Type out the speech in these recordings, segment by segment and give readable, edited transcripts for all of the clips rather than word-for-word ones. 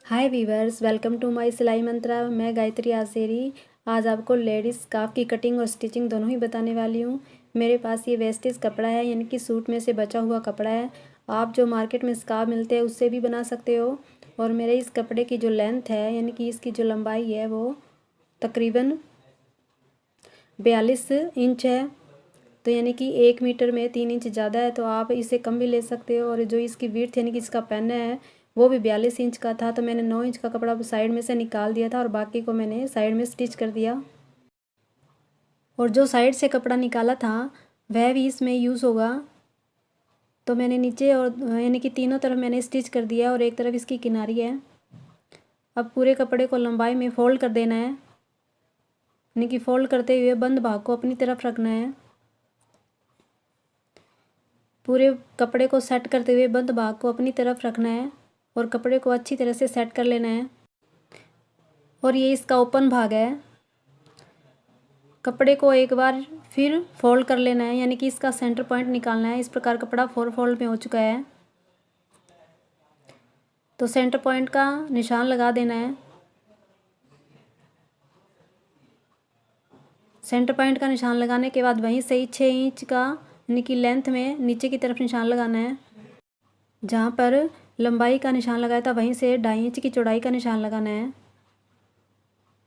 Hi viewers, welcome to my Silai Mantra. मैं गायत्री आसेरी आज आपको लेडीज़ स्कार्फ की कटिंग और स्टिचिंग दोनों ही बताने वाली हूँ। मेरे पास ये वेस्टेज कपड़ा है, यानी कि सूट में से बचा हुआ कपड़ा है। आप जो मार्केट में स्कार्फ मिलते हैं उससे भी बना सकते हो। और मेरे इस कपड़े की जो लेंथ है, यानी कि इसकी जो लंबाई है, वो तकरीबन 42 इंच है। तो यानी कि 1 मीटर में 3 इंच ज़्यादा है, तो आप इसे कम भी ले सकते हो। और जो इसकी विड्थ यानी कि इसका पन्ना है वो भी 42 इंच का था, तो मैंने 9 इंच का कपड़ा साइड में से निकाल दिया था और बाकी को मैंने साइड में स्टिच कर दिया। और जो साइड से कपड़ा निकाला था वह भी इसमें यूज़ होगा। तो मैंने नीचे और यानी कि तीनों तरफ मैंने स्टिच कर दिया और एक तरफ इसकी किनारी है। अब पूरे कपड़े को लंबाई में फ़ोल्ड कर देना है, यानी कि फ़ोल्ड करते हुए बंद भाग को अपनी तरफ रखना है। पूरे कपड़े को सेट करते हुए बंद भाग को अपनी तरफ रखना है और कपड़े को अच्छी तरह से सेट कर लेना है। और ये इसका ओपन भाग है। कपड़े को एक बार फिर फोल्ड कर लेना है, यानी कि इसका सेंटर पॉइंट निकालना है। इस प्रकार कपड़ा 4 फोल्ड में हो चुका है, तो सेंटर पॉइंट का निशान लगा देना है। सेंटर पॉइंट का निशान लगाने के बाद वहीं से ही 6 इंच का यानी कि लेंथ में नीचे की तरफ निशान लगाना है। जहाँ पर लंबाई का निशान लगाया था वहीं से 2.5 इंच की चौड़ाई का निशान लगाना है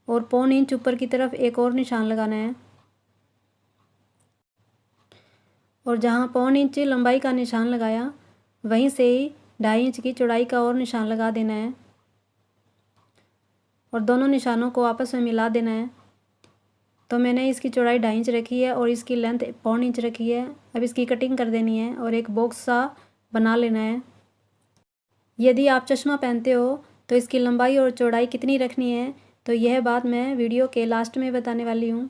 और 1.25 इंच ऊपर की तरफ एक और निशान लगाना है। और जहाँ 1.25 इंच लंबाई का निशान लगाया वहीं से ही 2.5 इंच की चौड़ाई का और निशान लगा देना है और दोनों निशानों को आपस में मिला देना है। तो मैंने इसकी चौड़ाई 2.5 इंच रखी है और इसकी लेंथ 1.25 इंच रखी है। अब इसकी कटिंग कर देनी है और एक बॉक्स सा बना लेना है। यदि आप चश्मा पहनते हो तो इसकी लंबाई और चौड़ाई कितनी रखनी है, तो यह बात मैं वीडियो के लास्ट में बताने वाली हूँ।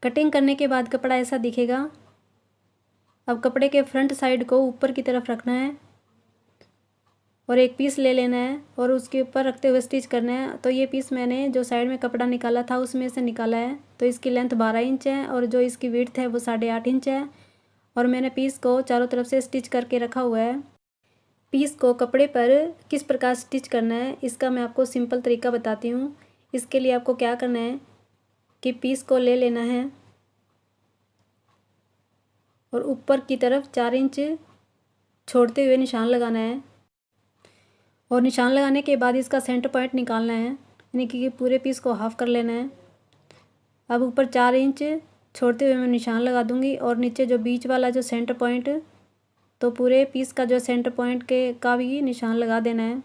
कटिंग करने के बाद कपड़ा ऐसा दिखेगा। अब कपड़े के फ्रंट साइड को ऊपर की तरफ रखना है और एक पीस ले लेना है और उसके ऊपर रखते हुए स्टिच करना है। तो ये पीस मैंने जो साइड में कपड़ा निकाला था उसमें से निकाला है। तो इसकी लेंथ 12 इंच है और जो इसकी विड्थ है वो 8.5 इंच है। और मैंने पीस को चारों तरफ से स्टिच करके रखा हुआ है। पीस को कपड़े पर किस प्रकार स्टिच करना है इसका मैं आपको सिंपल तरीका बताती हूँ। इसके लिए आपको क्या करना है कि पीस को ले लेना है और ऊपर की तरफ 4 इंच छोड़ते हुए निशान लगाना है। और निशान लगाने के बाद इसका सेंटर पॉइंट निकालना है, यानी कि पूरे पीस को हाफ कर लेना है। अब ऊपर 4 इंच छोड़ते हुए मैं निशान लगा दूंगी और नीचे जो बीच वाला जो सेंटर पॉइंट, तो पूरे पीस का जो सेंटर पॉइंट के का भी निशान लगा देना है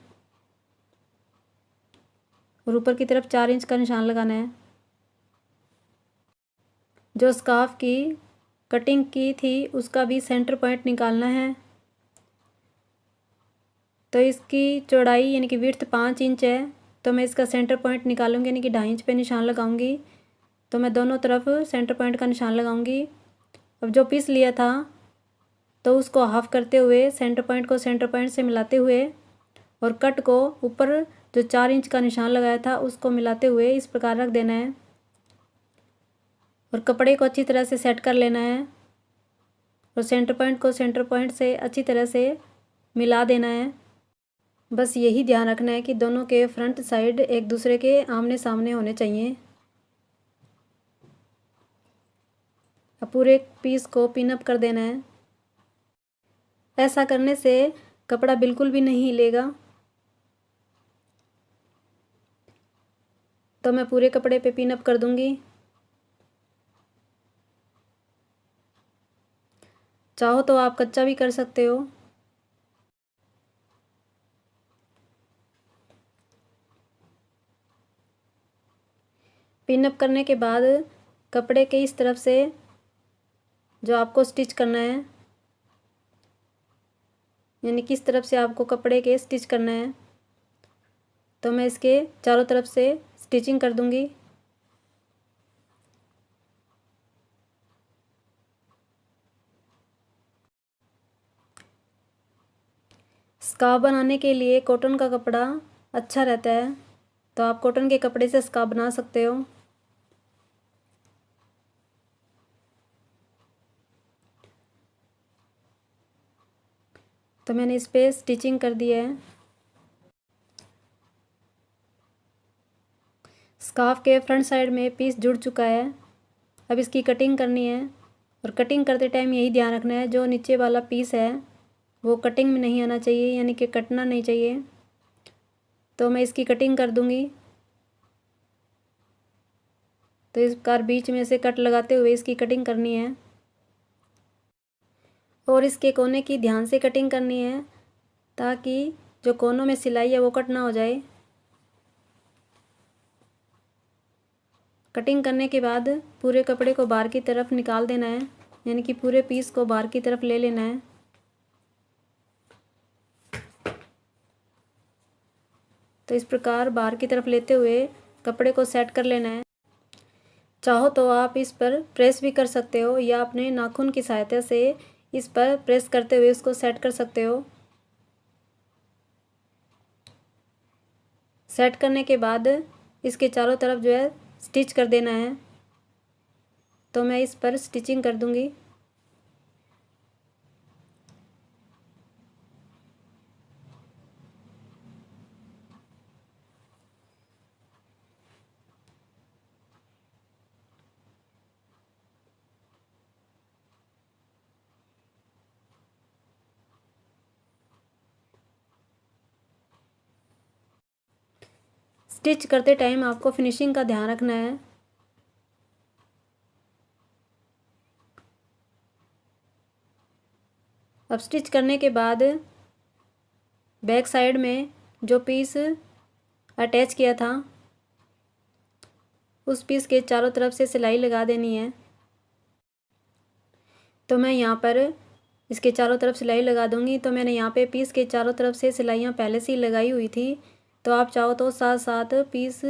और ऊपर की तरफ 4 इंच का निशान लगाना है। जो स्कार्फ की कटिंग की थी उसका भी सेंटर पॉइंट निकालना है। तो इसकी चौड़ाई यानी कि विड्थ 5 इंच है, तो मैं इसका सेंटर पॉइंट निकालूंगी, यानी कि 2.5 इंच पे निशान लगाऊंगी। तो मैं दोनों तरफ सेंटर पॉइंट का निशान लगाऊंगी। अब जो पीस लिया था तो उसको हाफ करते हुए सेंटर पॉइंट को सेंटर पॉइंट से मिलाते हुए और कट को ऊपर जो 4 इंच का निशान लगाया था उसको मिलाते हुए इस प्रकार रख देना है और कपड़े को अच्छी तरह से सेट कर लेना है और सेंटर पॉइंट को सेंटर पॉइंट से अच्छी तरह से मिला देना है। बस यही ध्यान रखना है कि दोनों के फ्रंट साइड एक दूसरे के आमने सामने होने चाहिए। अब पूरे पीस को पिन अप कर देना है। ऐसा करने से कपड़ा बिल्कुल भी नहीं हिलेगा। तो मैं पूरे कपड़े पे पिन अप कर दूंगी। चाहो तो आप कच्चा भी कर सकते हो। पिन अप करने के बाद कपड़े के इस तरफ से जो आपको स्टिच करना है, यानी किस तरफ से आपको कपड़े के स्टिच करना है, तो मैं इसके चारों तरफ से स्टिचिंग कर दूंगी। स्कार्फ बनाने के लिए कॉटन का कपड़ा अच्छा रहता है, तो आप कॉटन के कपड़े से स्कार्फ बना सकते हो। तो मैंने इस पर स्टिचिंग कर दी है। स्कार्फ के फ्रंट साइड में पीस जुड़ चुका है। अब इसकी कटिंग करनी है, और कटिंग करते टाइम यही ध्यान रखना है, जो नीचे वाला पीस है वो कटिंग में नहीं आना चाहिए, यानी कि कटना नहीं चाहिए। तो मैं इसकी कटिंग कर दूंगी। तो इस प्रकार बीच में से कट लगाते हुए इसकी कटिंग करनी है, और इसके कोने की ध्यान से कटिंग करनी है, ताकि जो कोनों में सिलाई है वो कट ना हो जाए। कटिंग करने के बाद पूरे कपड़े को बाहर की तरफ निकाल देना है, यानी कि पूरे पीस को बाहर की तरफ ले लेना है। तो इस प्रकार बाहर की तरफ लेते हुए कपड़े को सेट कर लेना है। चाहो तो आप इस पर प्रेस भी कर सकते हो, या अपने नाखून की सहायता से इस पर प्रेस करते हुए इसको सेट कर सकते हो। सेट करने के बाद इसके चारों तरफ जो है स्टिच कर देना है। तो मैं इस पर स्टिचिंग कर दूंगी। स्टिच करते टाइम आपको फिनिशिंग का ध्यान रखना है। अब स्टिच करने के बाद बैक साइड में जो पीस अटैच किया था उस पीस के चारों तरफ से सिलाई लगा देनी है। तो मैं यहाँ पर इसके चारों तरफ सिलाई लगा दूंगी। तो मैंने यहाँ पे पीस के चारों तरफ से सिलाइयाँ पहले से ही लगाई हुई थी। तो आप चाहो तो साथ साथ पीस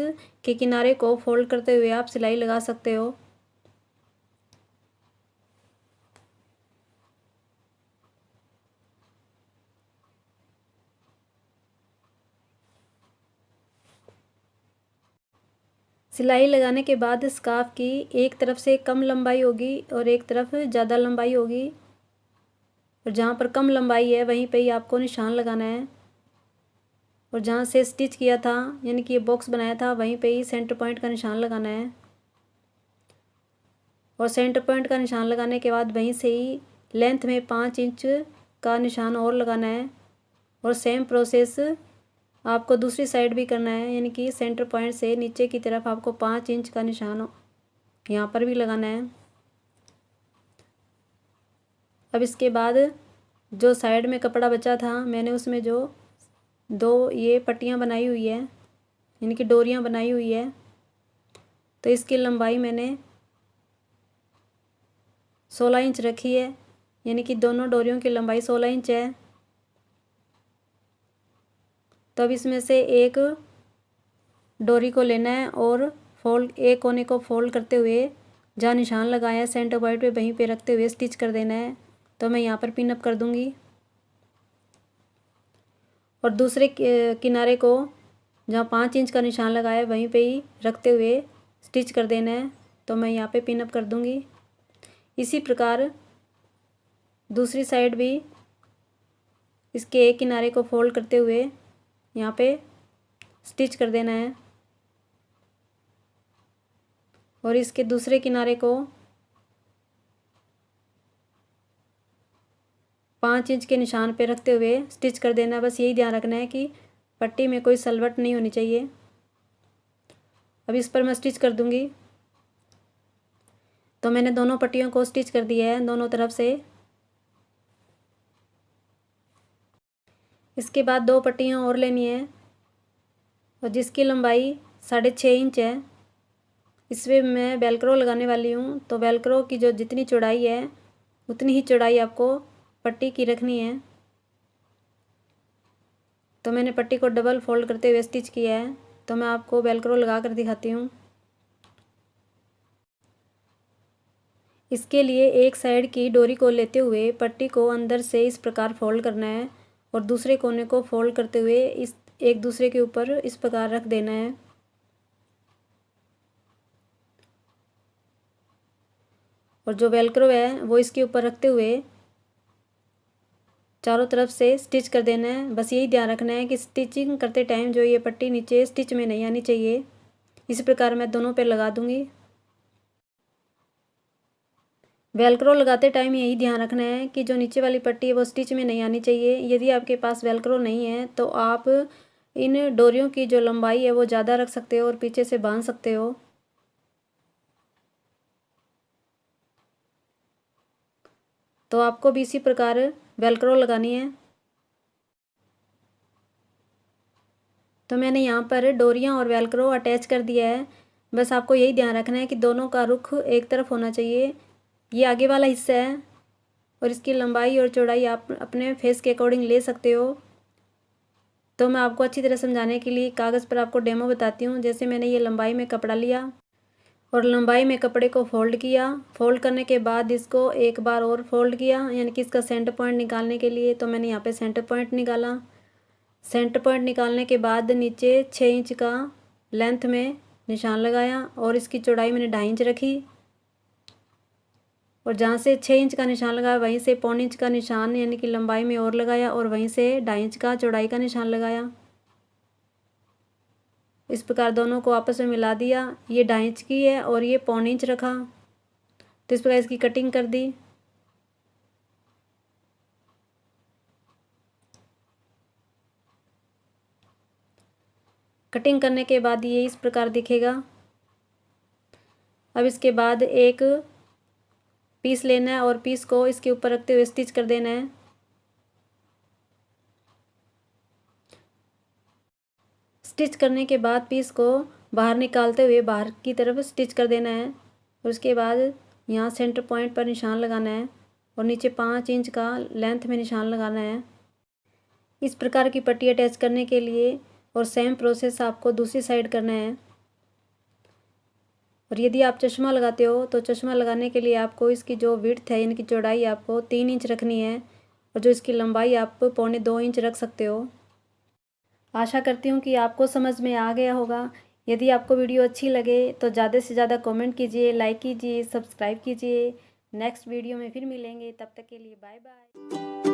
के किनारे को फोल्ड करते हुए आप सिलाई लगा सकते हो। सिलाई लगाने के बाद स्कार्फ की एक तरफ से कम लंबाई होगी और एक तरफ ज़्यादा लंबाई होगी, और जहाँ पर कम लंबाई है वहीं पे ही आपको निशान लगाना है। और जहाँ से स्टिच किया था, यानी कि ये बॉक्स बनाया था, वहीं पे ही सेंटर पॉइंट का निशान लगाना है। और सेंटर पॉइंट का निशान लगाने के बाद वहीं से ही लेंथ में 5 इंच का निशान और लगाना है। और सेम प्रोसेस आपको दूसरी साइड भी करना है, यानी कि सेंटर पॉइंट से नीचे की तरफ आपको 5 इंच का निशान यहाँ पर भी लगाना है। अब इसके बाद जो साइड में कपड़ा बचा था, मैंने उसमें जो 2 ये पट्टियाँ बनाई हुई है, यानी कि डोरियाँ बनाई हुई है। तो इसकी लंबाई मैंने 16 इंच रखी है, यानी कि दोनों डोरियों की लंबाई 16 इंच है। तो अब इसमें से एक डोरी को लेना है और एक कोने को फोल्ड करते हुए जहाँ निशान लगाया है सेंटर पॉइंट पे वहीं पे रखते हुए स्टिच कर देना है। तो मैं यहाँ पर पिन अप कर दूँगी, और दूसरे किनारे को जहाँ 5 इंच का निशान लगाया है वहीं पे ही रखते हुए स्टिच कर देना है। तो मैं यहाँ पे पिन अप कर दूँगी। इसी प्रकार दूसरी साइड भी इसके एक किनारे को फोल्ड करते हुए यहाँ पे स्टिच कर देना है, और इसके दूसरे किनारे को 5 इंच के निशान पे रखते हुए स्टिच कर देना। बस यही ध्यान रखना है कि पट्टी में कोई सलवट नहीं होनी चाहिए। अब इस पर मैं स्टिच कर दूंगी। तो मैंने दोनों पट्टियों को स्टिच कर दिया है दोनों तरफ से। इसके बाद 2 पट्टियाँ और लेनी है, और जिसकी लंबाई 6.5 इंच है। इसमें मैं वेलक्रो लगाने वाली हूँ। तो वेलक्रो की जो जितनी चौड़ाई है उतनी ही चौड़ाई आपको पट्टी की रखनी है। तो मैंने पट्टी को डबल फोल्ड करते हुए स्टिच किया है। तो मैं आपको वेलक्रो लगा कर दिखाती हूँ। इसके लिए एक साइड की डोरी को लेते हुए पट्टी को अंदर से इस प्रकार फोल्ड करना है, और दूसरे कोने को फोल्ड करते हुए इस एक दूसरे के ऊपर इस प्रकार रख देना है। और जो वेलक्रो है वो इसके ऊपर रखते हुए चारों तरफ से स्टिच कर देना है। बस यही ध्यान रखना है कि स्टिचिंग करते टाइम जो ये पट्टी नीचे स्टिच में नहीं आनी चाहिए। इसी प्रकार मैं दोनों पे लगा दूंगी। वेलक्रो लगाते टाइम यही ध्यान रखना है कि जो नीचे वाली पट्टी है वो स्टिच में नहीं आनी चाहिए। यदि आपके पास वेलक्रो नहीं है तो आप इन डोरियों की जो लंबाई है वो ज़्यादा रख सकते हो और पीछे से बांध सकते हो। तो आपको भी इसी प्रकार वेलक्रो लगानी है। तो मैंने यहाँ पर डोरियाँ और वेलक्रो अटैच कर दिया है। बस आपको यही ध्यान रखना है कि दोनों का रुख एक तरफ होना चाहिए। ये आगे वाला हिस्सा है और इसकी लंबाई और चौड़ाई आप अपने फेस के अकॉर्डिंग ले सकते हो। तो मैं आपको अच्छी तरह समझाने के लिए कागज़ पर आपको डेमो बताती हूँ। जैसे मैंने ये लंबाई में कपड़ा लिया और लंबाई में कपड़े को फोल्ड किया। फोल्ड करने के बाद इसको एक बार और फोल्ड किया, यानी कि इसका सेंटर पॉइंट निकालने के लिए। तो मैंने यहाँ पे सेंटर पॉइंट निकाला। सेंटर पॉइंट निकालने के बाद नीचे 6 इंच का लेंथ में निशान लगाया और इसकी चौड़ाई मैंने 2.5 इंच रखी। और जहाँ से 6 इंच का निशान लगाया वहीं से 1.25 इंच का निशान यानी कि लंबाई में और लगाया और वहीं से 2.5 इंच का चौड़ाई का निशान लगाया। इस प्रकार दोनों को आपस में मिला दिया। ये 2.5 इंच की है और ये 1.25 इंच रखा। तो इस प्रकार इसकी कटिंग कर दी। कटिंग करने के बाद ये इस प्रकार दिखेगा। अब इसके बाद एक पीस लेना है और पीस को इसके ऊपर रखते हुए स्टिच कर देना है। स्टिच करने के बाद पीस को बाहर निकालते हुए बाहर की तरफ स्टिच कर देना है। और उसके बाद यहाँ सेंटर पॉइंट पर निशान लगाना है और नीचे 5 इंच का लेंथ में निशान लगाना है। इस प्रकार की पट्टी अटैच करने के लिए और सेम प्रोसेस आपको दूसरी साइड करना है। और यदि आप चश्मा लगाते हो तो चश्मा लगाने के लिए आपको इसकी जो विड्थ है यानी कि चौड़ाई आपको 3 इंच रखनी है और जो इसकी लंबाई आप 1.25 इंच रख सकते हो। आशा करती हूँ कि आपको समझ में आ गया होगा। यदि आपको वीडियो अच्छी लगे तो ज़्यादा से ज़्यादा कमेंट कीजिए, लाइक कीजिए, सब्सक्राइब कीजिए। नेक्स्ट वीडियो में फिर मिलेंगे, तब तक के लिए बाय बाय।